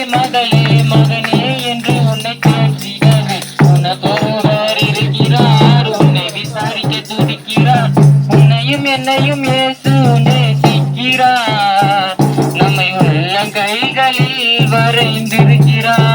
மகளே மகனே என்று உன்னை தேற்றிடவே உனக்கொருவர் இருக்கிறார். உன்னை விசாரிக்க துடிக்கிறார். உன்னையும் என்னையும் இயேசு நேசிக்கிறார். நம்மை உள்ளங்கைகளில் வரைந்திருக்கிறார்.